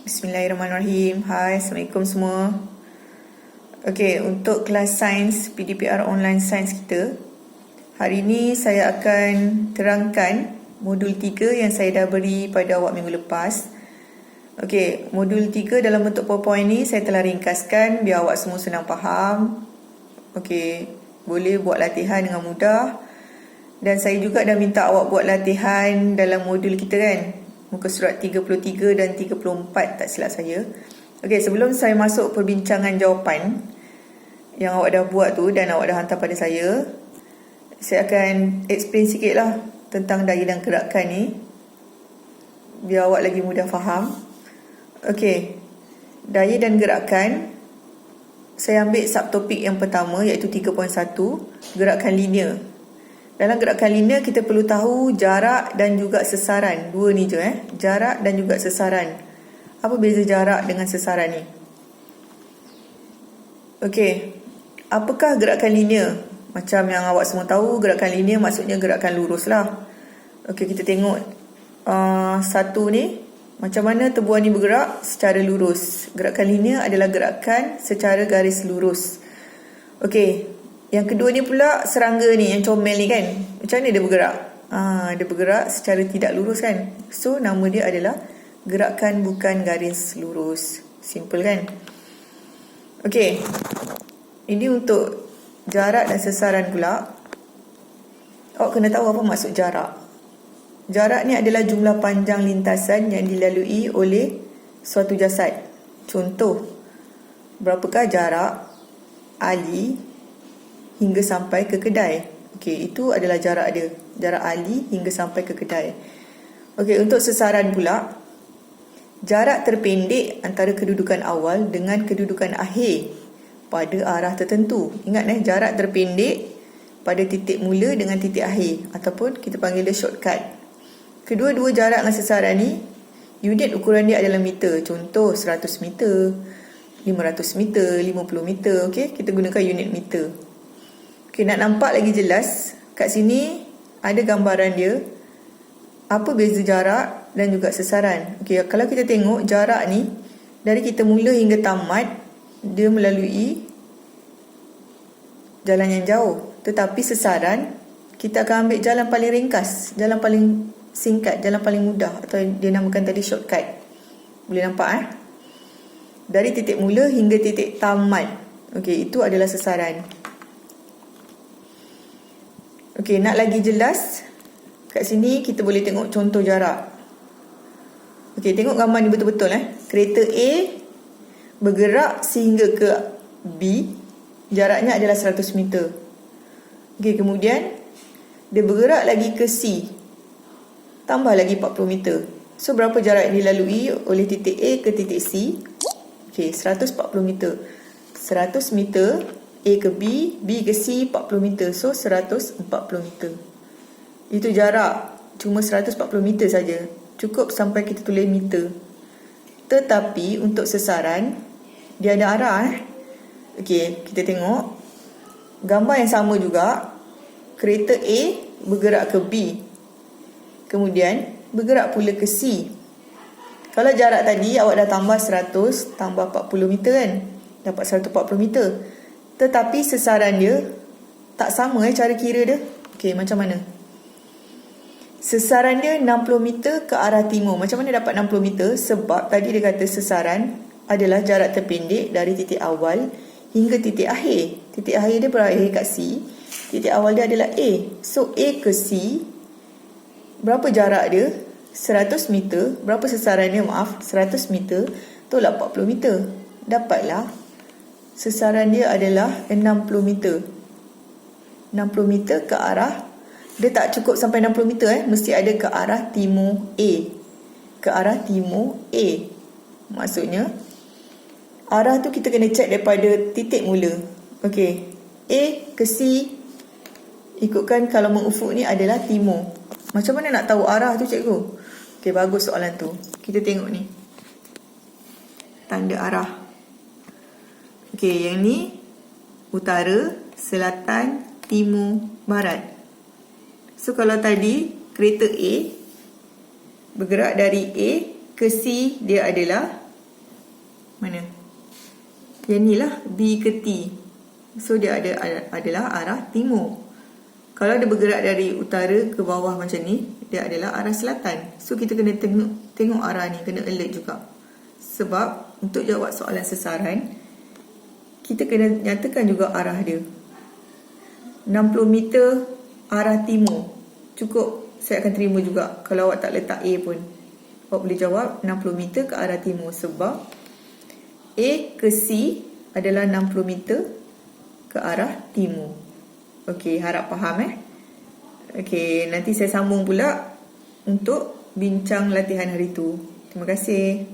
Bismillahirrahmanirrahim. Hai, Assalamualaikum semua. Okey, untuk kelas sains PDPR online sains kita, hari ini saya akan terangkan modul 3 yang saya dah beri pada awak minggu lepas. Okey, modul 3 dalam bentuk PowerPoint ni saya telah ringkaskan biar awak semua senang faham. Okey, boleh buat latihan dengan mudah. Dan saya juga dah minta awak buat latihan dalam modul kita kan, muka surat 33 dan 34 tak silap saya. Okey, sebelum saya masuk perbincangan jawapan yang awak dah buat tu dan awak dah hantar pada saya akan explain sikit lah tentang daya dan gerakan ni biar awak lagi mudah faham. Okey, daya dan gerakan, saya ambil subtopik yang pertama iaitu 3.1, gerakan linear. Dalam gerakan linear kita perlu tahu jarak dan juga sesaran. Dua ni je jarak dan juga sesaran. Apa beza jarak dengan sesaran ni? Okey, apakah gerakan linear? Macam yang awak semua tahu, gerakan linear maksudnya gerakan lurus lah. Okey, kita tengok satu ni, macam mana tebuan ni bergerak secara lurus. Gerakan linear adalah gerakan secara garis lurus. Okey, yang kedua ni pula serangga ni, yang comel ni kan, macam mana dia bergerak? Dia bergerak secara tidak lurus kan. So nama dia adalah gerakan bukan garis lurus. Simple kan? Okey, ini untuk jarak dan sesaran pula. Awak kena tahu apa maksud jarak. Jarak ni adalah jumlah panjang lintasan yang dilalui oleh suatu jasad. Contoh, berapakah jarak Ali hingga sampai ke kedai? Okey, itu adalah jarak dia. Jarak Ali hingga sampai ke kedai. Okey, untuk sesaran pula, jarak terpendek antara kedudukan awal dengan kedudukan akhir pada arah tertentu. Ingat jarak terpendek pada titik mula dengan titik akhir, ataupun kita panggil dia shortcut. Kedua-dua jarak dengan sesaran ni, unit ukuran dia adalah meter. Contoh 100 meter, 500 meter, 50 meter. Okey, kita gunakan unit meter. Okay, nak nampak lagi jelas, kat sini ada gambaran dia. Apa beza jarak dan juga sesaran? Okay, kalau kita tengok jarak ni, dari kita mula hingga tamat, dia melalui jalan yang jauh. Tetapi sesaran, kita akan ambil jalan paling ringkas, jalan paling singkat, jalan paling mudah, atau dia namakan tadi shortcut. Boleh nampak dari titik mula hingga titik tamat. Okay, itu adalah sesaran. Okey, nak lagi jelas, kat sini kita boleh tengok contoh jarak. Okey, tengok gambar ni betul-betul Kereta A bergerak sehingga ke B, jaraknya adalah 100 meter. Okey, kemudian dia bergerak lagi ke C, tambah lagi 40 meter. So berapa jarak yang dilalui oleh titik A ke titik C? Okey, 140 meter. 100 meter A ke B, B ke C 40 meter. So 140 meter. Itu jarak cuma 140 meter saja. Cukup sampai kita tulis meter. Tetapi untuk sesaran, dia ada arah Okey, kita tengok gambar yang sama juga. Kereta A bergerak ke B, kemudian bergerak pula ke C. Kalau jarak tadi awak dah tambah 100 tambah 40 meter kan, dapat 140 meter. Tetapi sesaran dia tak sama cara kira dia. Okey, macam mana? Sesaran dia 60 meter ke arah timur. Macam mana dapat 60 meter? Sebab tadi dia kata sesaran adalah jarak terpendek dari titik awal hingga titik akhir. Titik akhir dia berakhir kat C, titik awal dia adalah A. So A ke C, berapa jarak dia? 100 meter. Berapa sesaran dia? 100 meter. Tolak 40 meter. Dapatlah sesaran dia adalah 60 meter. 60 meter ke arah, dia tak cukup sampai 60 meter mesti ada ke arah timur A. Ke arah timur A. Maksudnya arah tu kita kena check daripada titik mula. Okey, A ke C, ikutkan kalau mengufuk ni adalah timur. Macam mana nak tahu arah tu cikgu? Okey, bagus soalan tu. Kita tengok ni, tanda arah. Okey, yang ni utara, selatan, timur, barat. So kalau tadi kereta A bergerak dari A ke C, dia adalah Mana? Yang ni lah, B ke T. So dia adalah arah timur. Kalau dia bergerak dari utara ke bawah macam ni, dia adalah arah selatan. So kita kena tengok arah ni, kena alert juga. Sebab untuk jawab soalan sesaran, kita kena nyatakan juga arah dia. 60 meter arah timur. Cukup, saya akan terima juga. Kalau awak tak letak A pun, awak boleh jawab 60 meter ke arah timur. Sebab A ke C adalah 60 meter ke arah timur. Okey, harap faham Okey, nanti saya sambung pula untuk bincang latihan hari tu. Terima kasih.